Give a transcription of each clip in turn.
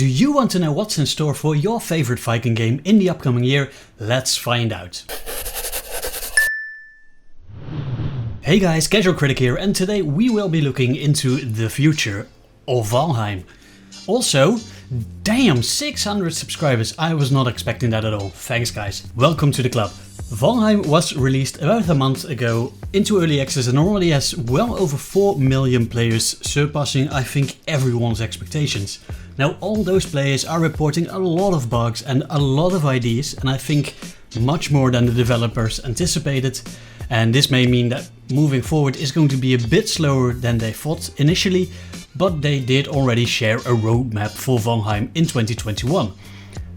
Do you want to know what's in store for your favorite Viking game in the upcoming year? Let's find out. Hey guys, Casual Critic here, and today we will be looking into the future of Valheim. Also, damn, 600 subscribers, I was not expecting that at all. Thanks guys, welcome to the club. Valheim was released about a month ago into early access and already has well over 4 million players, surpassing I think everyone's expectations. Now all those players are reporting a lot of bugs and a lot of ideas, and I think much more than the developers anticipated, and this may mean that moving forward is going to be a bit slower than they thought initially, but they did already share a roadmap for Valheim in 2021.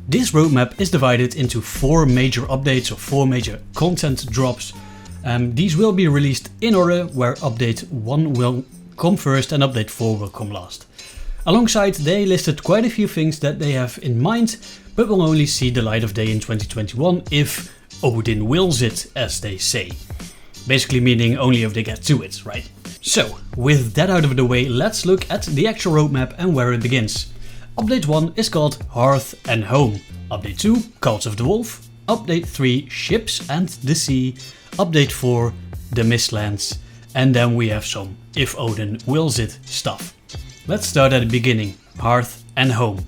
This roadmap is divided into 4 major updates or 4 major content drops. These will be released in order, where update 1 will come first and update 4 will come last. Alongside, they listed quite a few things that they have in mind, but will only see the light of day in 2021 if Odin wills it, as they say. Basically meaning only if they get to it, right? So, with that out of the way, let's look at the actual roadmap and where it begins. Update 1 is called Hearth and Home. Update 2, Cult of the Wolf. Update 3, Ships and the Sea. Update 4, the Mistlands. And then we have some if Odin wills it stuff. Let's start at the beginning, Hearth and Home.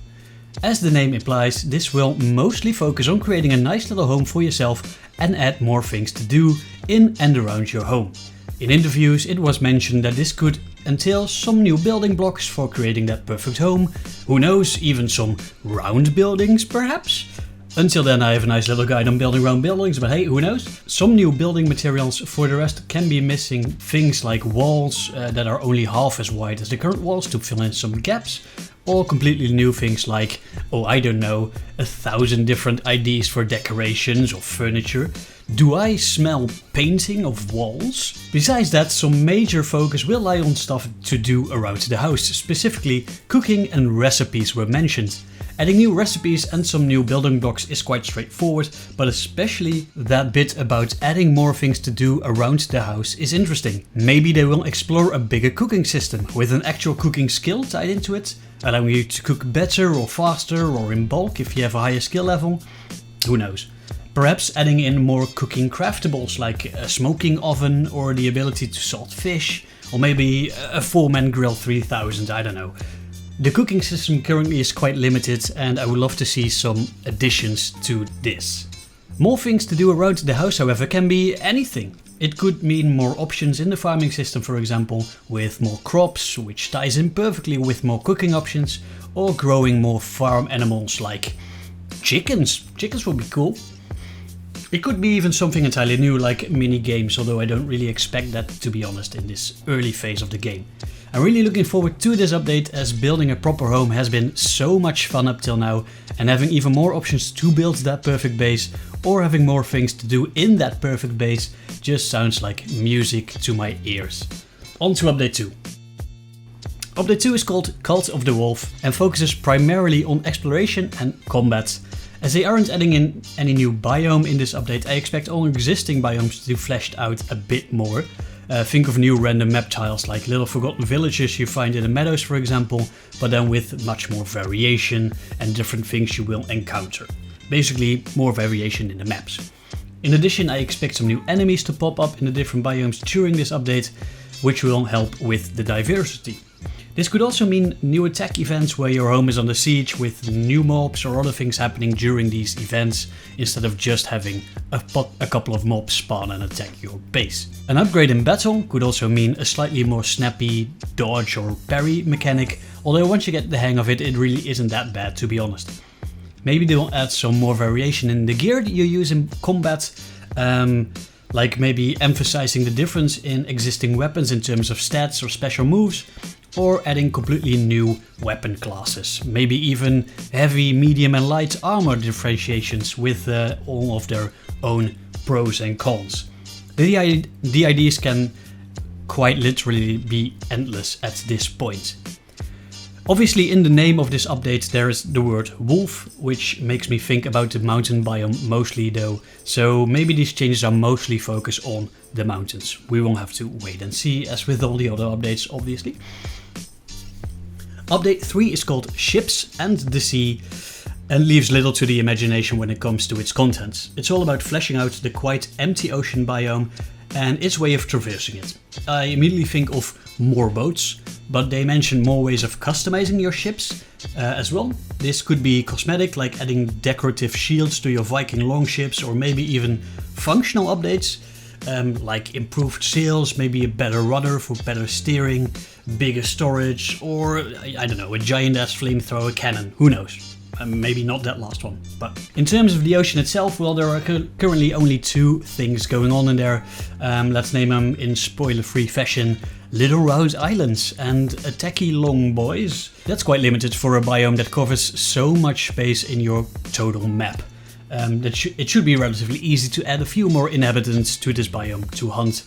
As the name implies, this will mostly focus on creating a nice little home for yourself and add more things to do in and around your home. In interviews it was mentioned that this could entail some new building blocks for creating that perfect home, who knows, even some round buildings perhaps? Until then I have a nice little guide on building round buildings, but hey, who knows? Some new building materials. For the rest can be missing things like walls that are only half as wide as the current walls to fill in some gaps, or completely new things like, oh I don't know, 1,000 different ideas for decorations or furniture. Do I smell painting of walls? Besides that, some major focus will lie on stuff to do around the house, specifically cooking and recipes were mentioned. Adding new recipes and some new building blocks is quite straightforward, but especially that bit about adding more things to do around the house is interesting. Maybe they will explore a bigger cooking system with an actual cooking skill tied into it, allowing you to cook better or faster or in bulk if you have a higher skill level. Who knows? Perhaps adding in more cooking craftables like a smoking oven or the ability to salt fish, or maybe a 4-man grill 3000, I don't know. The cooking system currently is quite limited and I would love to see some additions to this. More things to do around the house, however, can be anything. It could mean more options in the farming system, for example, with more crops, which ties in perfectly with more cooking options, or growing more farm animals like chickens. Chickens would be cool. It could be even something entirely new like mini games, although I don't really expect that, to be honest, in this early phase of the game. I'm really looking forward to this update, as building a proper home has been so much fun up till now, and having even more options to build that perfect base or having more things to do in that perfect base just sounds like music to my ears. On to update 2. Update 2 is called Cult of the Wolf and focuses primarily on exploration and combat. As they aren't adding in any new biome in this update, I expect all existing biomes to be fleshed out a bit more. Think of new random map tiles like little forgotten villages you find in the meadows, for example, but then with much more variation and different things you will encounter. Basically, more variation in the maps. In addition, I expect some new enemies to pop up in the different biomes during this update, which will help with the diversity. This could also mean new attack events where your home is under siege, with new mobs or other things happening during these events, instead of just having a couple of mobs spawn and attack your base. An upgrade in battle could also mean a slightly more snappy dodge or parry mechanic, although once you get the hang of it, it really isn't that bad, to be honest. Maybe they'll add some more variation in the gear that you use in combat, like maybe emphasizing the difference in existing weapons in terms of stats or special moves, or adding completely new weapon classes. Maybe even heavy, medium and light armor differentiations with all of their own pros and cons. The ideas can quite literally be endless at this point. Obviously in the name of this update there is the word wolf, which makes me think about the mountain biome mostly though, so maybe these changes are mostly focused on the mountains. We will have to wait and see, as with all the other updates obviously. Update 3 is called Ships and the Sea and leaves little to the imagination when it comes to its contents. It's all about fleshing out the quite empty ocean biome and its way of traversing it. I immediately think of more boats, but they mention more ways of customizing your ships as well. This could be cosmetic, like adding decorative shields to your Viking longships, or maybe even functional updates, like improved sails, maybe a better rudder for better steering, bigger storage, or I don't know, a giant ass flamethrower cannon, who knows. Maybe not that last one. But in terms of the ocean itself, well, there are currently only 2 things going on in there. Let's name them in spoiler-free fashion: Little Rouse Islands and Attacky Long Boys. That's quite limited for a biome that covers so much space in your total map. It should be relatively easy to add a few more inhabitants to this biome to hunt.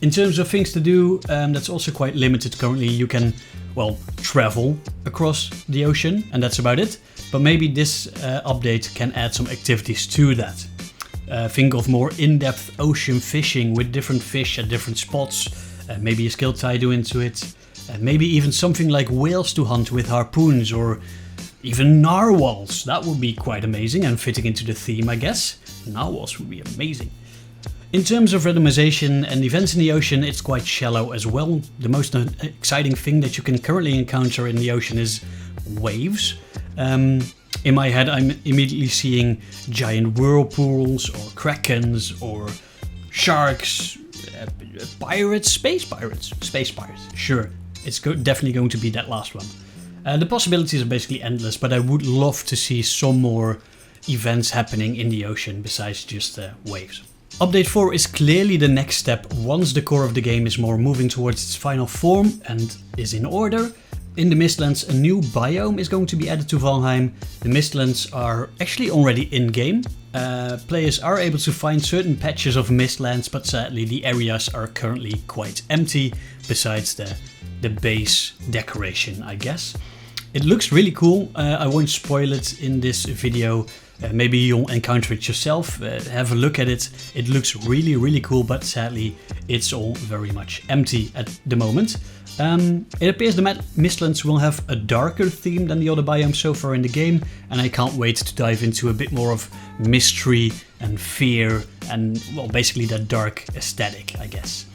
In terms of things to do, that's also quite limited currently. You can, well, travel across the ocean, and that's about it. But maybe this update can add some activities to that. Think of more in-depth ocean fishing with different fish at different spots. Maybe a skill tie into it. Maybe even something like whales to hunt with harpoons, or even narwhals. That would be quite amazing and fitting into the theme, I guess. Narwhals would be amazing. In terms of randomization and events in the ocean, it's quite shallow as well. The most exciting thing that you can currently encounter in the ocean is waves. In my head, I'm immediately seeing giant whirlpools, or krakens, or sharks, pirates, space pirates. Sure, it's definitely going to be that last one. The possibilities are basically endless, but I would love to see some more events happening in the ocean besides just waves. Update 4 is clearly the next step once the core of the game is more moving towards its final form and is in order. In the Mistlands, a new biome is going to be added to Valheim. The Mistlands are actually already in-game. Players are able to find certain patches of Mistlands, but sadly the areas are currently quite empty, besides the base decoration, I guess. It looks really cool. I won't spoil it in this video. Maybe you'll encounter it yourself, have a look at it. It looks really, really cool, but sadly it's all very much empty at the moment. It appears the Mistlands will have a darker theme than the other biomes so far in the game, and I can't wait to dive into a bit more of mystery and fear and, well, basically that dark aesthetic, I guess.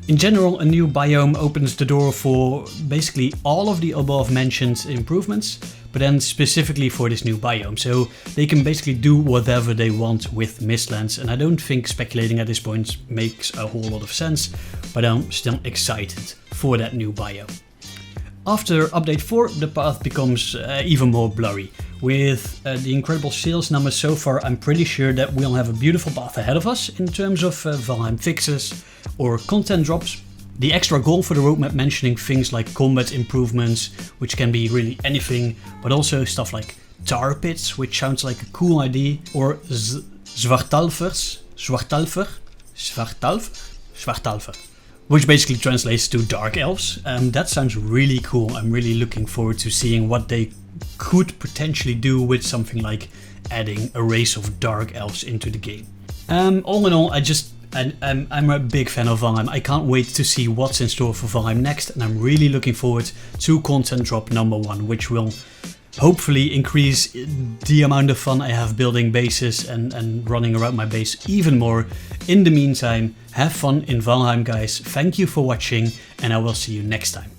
In general, a new biome opens the door for basically all of the above mentioned improvements, but then specifically for this new biome, so they can basically do whatever they want with Mistlands, and I don't think speculating at this point makes a whole lot of sense, but I'm still excited for that new biome. After update 4, the path becomes even more blurry. With the incredible sales numbers so far, I'm pretty sure that we'll have a beautiful path ahead of us in terms of Valheim fixes or content drops. The extra goal for the roadmap mentioning things like combat improvements, which can be really anything, but also stuff like tar pits, which sounds like a cool idea, or Zwartalfer, which basically translates to dark elves. That sounds really cool. I'm really looking forward to seeing what they could potentially do with something like adding a race of dark elves into the game. All in all, I'm a big fan of Valheim. I can't wait to see what's in store for Valheim next, and I'm really looking forward to content drop number 1, which will hopefully increase the amount of fun I have building bases and running around my base even more. In the meantime, have fun in Valheim, guys. Thank you for watching, and I will see you next time.